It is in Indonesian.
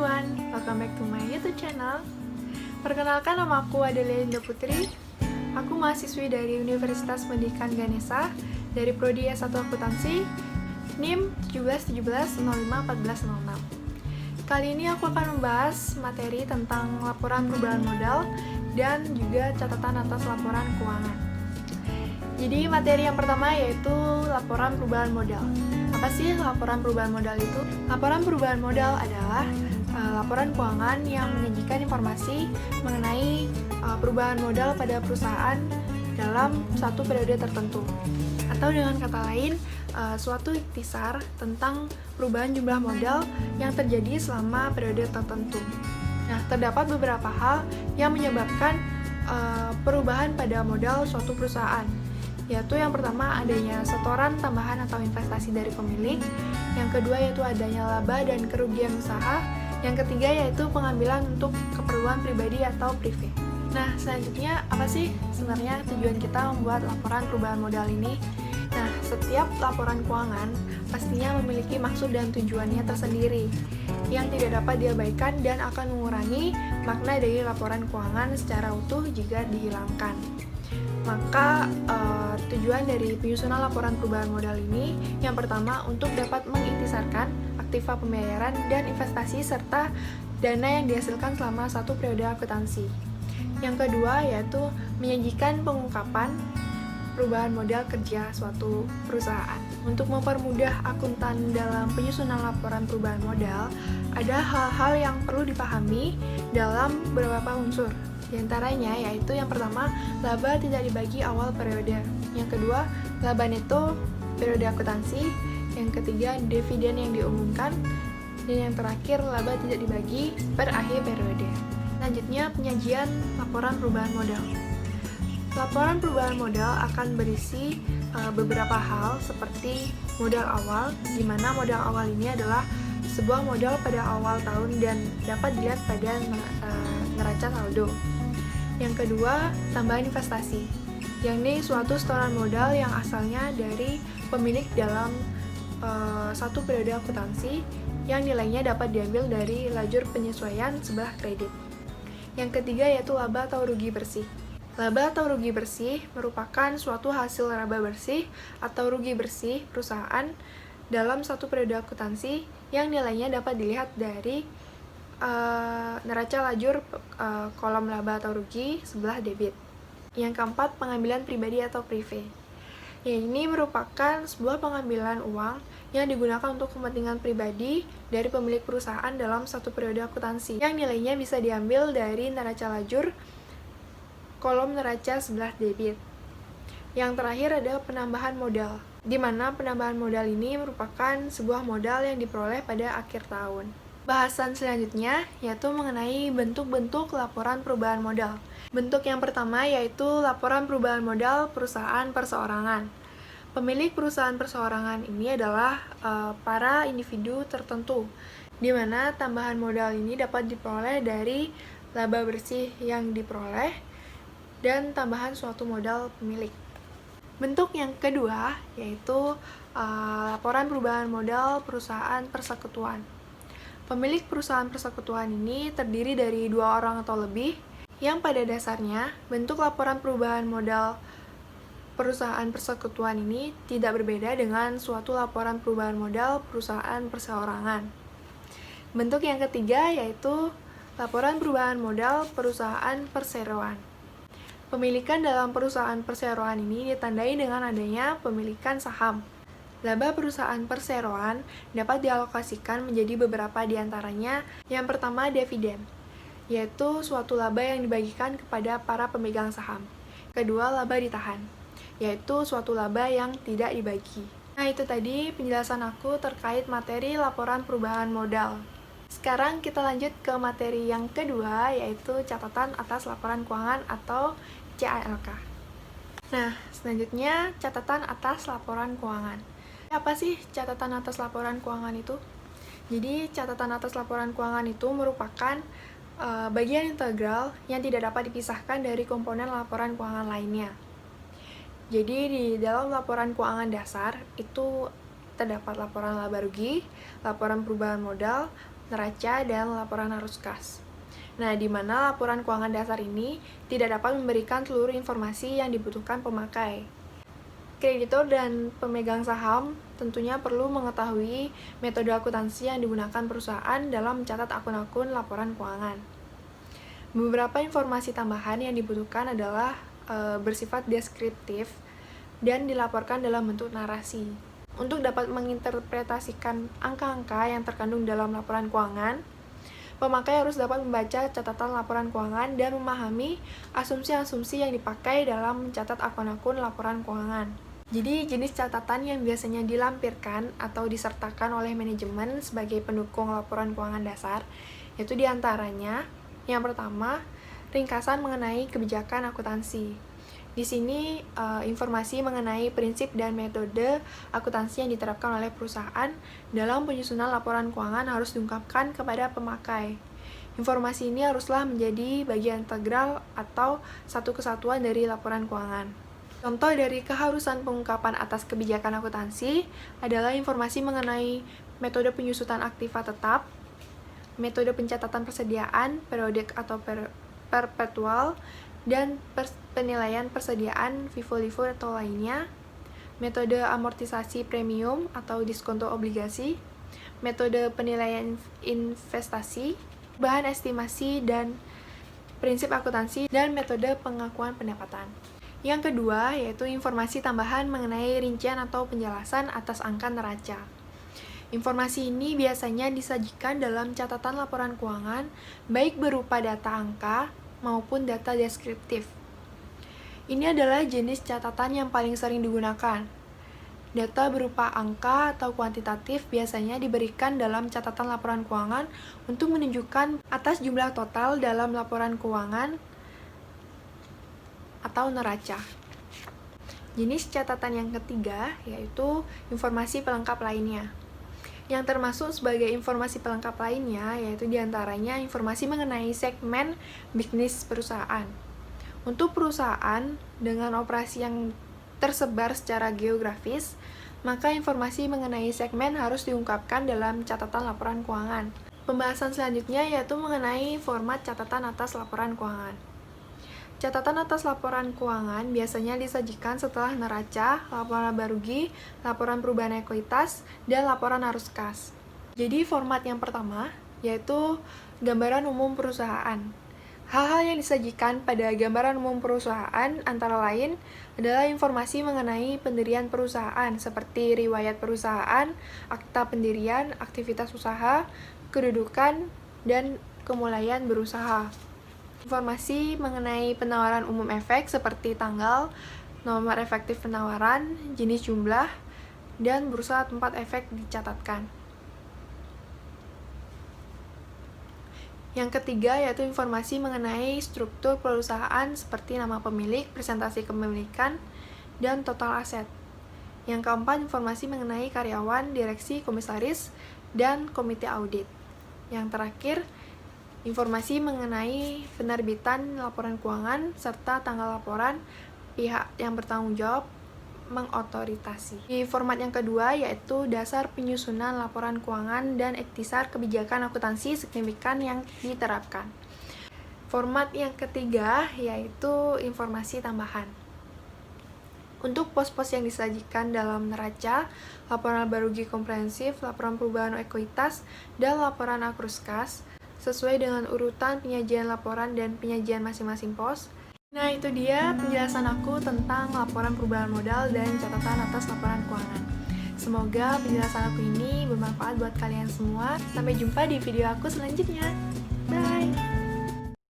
everyone, welcome back to my YouTube channel. Perkenalkan, nama aku Adelia Indah Putri. Aku mahasiswi dari Universitas Pendidikan Ganesha dari Prodi S1 Akuntansi, NIM 1717051406. Kali ini aku akan membahas materi tentang laporan perubahan modal dan juga catatan atas laporan keuangan. Jadi materi yang pertama yaitu laporan perubahan modal. Apa sih laporan perubahan modal itu? Laporan perubahan modal adalah laporan keuangan yang menyajikan informasi mengenai perubahan modal pada perusahaan dalam satu periode tertentu. Atau dengan kata lain, suatu ikhtisar tentang perubahan jumlah modal yang terjadi selama periode tertentu. Nah, terdapat beberapa hal yang menyebabkan perubahan pada modal suatu perusahaan, yaitu yang pertama adanya setoran tambahan atau investasi dari pemilik, yang kedua yaitu adanya laba dan kerugian usaha, yang ketiga yaitu pengambilan untuk keperluan pribadi atau privat. Nah, selanjutnya apa sih sebenarnya tujuan kita membuat laporan perubahan modal ini? Nah, setiap laporan keuangan pastinya memiliki maksud dan tujuannya tersendiri yang tidak dapat diabaikan dan akan mengurangi makna dari laporan keuangan secara utuh jika dihilangkan. Maka tujuan dari penyusunan laporan perubahan modal ini yang pertama untuk dapat mengikhtisarkan aktiva pembayaran dan investasi serta dana yang dihasilkan selama satu periode akuntansi. Yang kedua yaitu menyajikan pengungkapan perubahan modal kerja suatu perusahaan. Untuk mempermudah akuntan dalam penyusunan laporan perubahan modal, ada hal-hal yang perlu dipahami dalam beberapa unsur. Di antaranya yaitu yang pertama, laba tidak dibagi awal periode. Yang kedua, laba neto periode akuntansi. Yang ketiga, dividen yang diumumkan. Dan yang terakhir, laba tidak dibagi per akhir periode. Selanjutnya, penyajian laporan perubahan modal. Laporan perubahan modal akan berisi beberapa hal seperti modal awal, di mana modal awal ini adalah sebuah modal pada awal tahun dan dapat dilihat pada neraca saldo. Yang kedua, tambahan investasi, yakni suatu setoran modal yang asalnya dari pemilik dalam satu periode akuntansi yang nilainya dapat diambil dari lajur penyesuaian sebelah kredit. Yang ketiga yaitu laba atau rugi bersih. Laba atau rugi bersih merupakan suatu hasil laba bersih atau rugi bersih perusahaan dalam satu periode akuntansi yang nilainya dapat dilihat dari neraca lajur kolom laba atau rugi sebelah debit. Yang keempat, pengambilan pribadi atau privat. Ini merupakan sebuah pengambilan uang yang digunakan untuk kepentingan pribadi dari pemilik perusahaan dalam satu periode akuntansi yang nilainya bisa diambil dari neraca lajur kolom neraca sebelah debit. Yang terakhir ada penambahan modal, di mana penambahan modal ini merupakan sebuah modal yang diperoleh pada akhir tahun. Bahasan selanjutnya yaitu mengenai bentuk-bentuk laporan perubahan modal. Bentuk yang pertama yaitu laporan perubahan modal perusahaan perseorangan. Pemilik perusahaan perseorangan ini adalah para individu tertentu, di mana tambahan modal ini dapat diperoleh dari laba bersih yang diperoleh dan tambahan suatu modal pemilik. Bentuk yang kedua yaitu laporan perubahan modal perusahaan persekutuan. Pemilik perusahaan persekutuan ini terdiri dari 2 orang atau lebih, yang pada dasarnya bentuk laporan perubahan modal perusahaan persekutuan ini tidak berbeda dengan suatu laporan perubahan modal perusahaan perseorangan. Bentuk yang ketiga yaitu laporan perubahan modal perusahaan perseroan. Pemilikan dalam perusahaan perseroan ini ditandai dengan adanya pemilikan saham. Laba perusahaan perseroan dapat dialokasikan menjadi beberapa di antaranya. Yang pertama, dividen, yaitu suatu laba yang dibagikan kepada para pemegang saham. Kedua, laba ditahan, yaitu suatu laba yang tidak dibagi. Nah, itu tadi penjelasan aku terkait materi laporan perubahan modal. Sekarang kita lanjut ke materi yang kedua, yaitu catatan atas laporan keuangan atau CALK. Nah, selanjutnya catatan atas laporan keuangan. Apa sih catatan atas laporan keuangan itu? Jadi, catatan atas laporan keuangan itu merupakan bagian integral yang tidak dapat dipisahkan dari komponen laporan keuangan lainnya. Jadi, di dalam laporan keuangan dasar itu terdapat laporan laba rugi, laporan perubahan modal, neraca, dan laporan arus kas. Nah, di mana laporan keuangan dasar ini tidak dapat memberikan seluruh informasi yang dibutuhkan pemakai. Kreditor dan pemegang saham tentunya perlu mengetahui metode akuntansi yang digunakan perusahaan dalam mencatat akun-akun laporan keuangan. Beberapa informasi tambahan yang dibutuhkan adalah bersifat deskriptif dan dilaporkan dalam bentuk narasi. Untuk dapat menginterpretasikan angka-angka yang terkandung dalam laporan keuangan, pemakai harus dapat membaca catatan laporan keuangan dan memahami asumsi-asumsi yang dipakai dalam mencatat akun-akun laporan keuangan. Jadi, jenis catatan yang biasanya dilampirkan atau disertakan oleh manajemen sebagai pendukung laporan keuangan dasar, yaitu diantaranya, yang pertama, ringkasan mengenai kebijakan akuntansi. Di sini, informasi mengenai prinsip dan metode akuntansi yang diterapkan oleh perusahaan dalam penyusunan laporan keuangan harus diungkapkan kepada pemakai. Informasi ini haruslah menjadi bagian integral atau satu kesatuan dari laporan keuangan. Contoh dari keharusan pengungkapan atas kebijakan akuntansi adalah informasi mengenai metode penyusutan aktiva tetap, metode pencatatan persediaan, periodik atau perpetual, dan penilaian persediaan FIFO-LIFO atau lainnya, metode amortisasi premium atau diskonto obligasi, metode penilaian investasi, bahan estimasi dan prinsip akuntansi, dan metode pengakuan pendapatan. Yang kedua, yaitu informasi tambahan mengenai rincian atau penjelasan atas angka neraca. Informasi ini biasanya disajikan dalam catatan laporan keuangan, baik berupa data angka maupun data deskriptif. Ini adalah jenis catatan yang paling sering digunakan. Data berupa angka atau kuantitatif biasanya diberikan dalam catatan laporan keuangan untuk menunjukkan atas jumlah total dalam laporan keuangan atau neraca. Jenis catatan yang ketiga yaitu informasi pelengkap lainnya. Yang termasuk sebagai informasi pelengkap lainnya yaitu diantaranya informasi mengenai segmen bisnis perusahaan. Untuk perusahaan dengan operasi yang tersebar secara geografis, maka informasi mengenai segmen harus diungkapkan dalam catatan laporan keuangan. Pembahasan selanjutnya yaitu mengenai format catatan atas laporan keuangan. Catatan atas laporan keuangan biasanya disajikan setelah neraca, laporan laba rugi, laporan perubahan ekuitas, dan laporan arus kas. Jadi format yang pertama yaitu gambaran umum perusahaan. Hal-hal yang disajikan pada gambaran umum perusahaan antara lain adalah informasi mengenai pendirian perusahaan seperti riwayat perusahaan, akta pendirian, aktivitas usaha, kedudukan, dan kemulaian berusaha. Informasi mengenai penawaran umum efek seperti tanggal, nomor efektif penawaran, jenis jumlah, dan bursa tempat efek dicatatkan. Yang ketiga yaitu informasi mengenai struktur perusahaan seperti nama pemilik, presentasi kepemilikan, dan total aset. Yang keempat, informasi mengenai karyawan, direksi, komisaris, dan komite audit. Yang terakhir, informasi mengenai penerbitan laporan keuangan serta tanggal laporan pihak yang bertanggung jawab mengotorisasi. Di format yang kedua yaitu dasar penyusunan laporan keuangan dan ikhtisar kebijakan akuntansi signifikan yang diterapkan. Format yang ketiga yaitu informasi tambahan. Untuk pos-pos yang disajikan dalam neraca, laporan laba rugi komprehensif, laporan perubahan ekuitas, dan laporan arus kas, sesuai dengan urutan penyajian laporan dan penyajian masing-masing pos. Nah, itu dia penjelasan aku tentang laporan perubahan modal dan catatan atas laporan keuangan. Semoga penjelasan aku ini bermanfaat buat kalian semua. Sampai jumpa di video aku selanjutnya. Bye!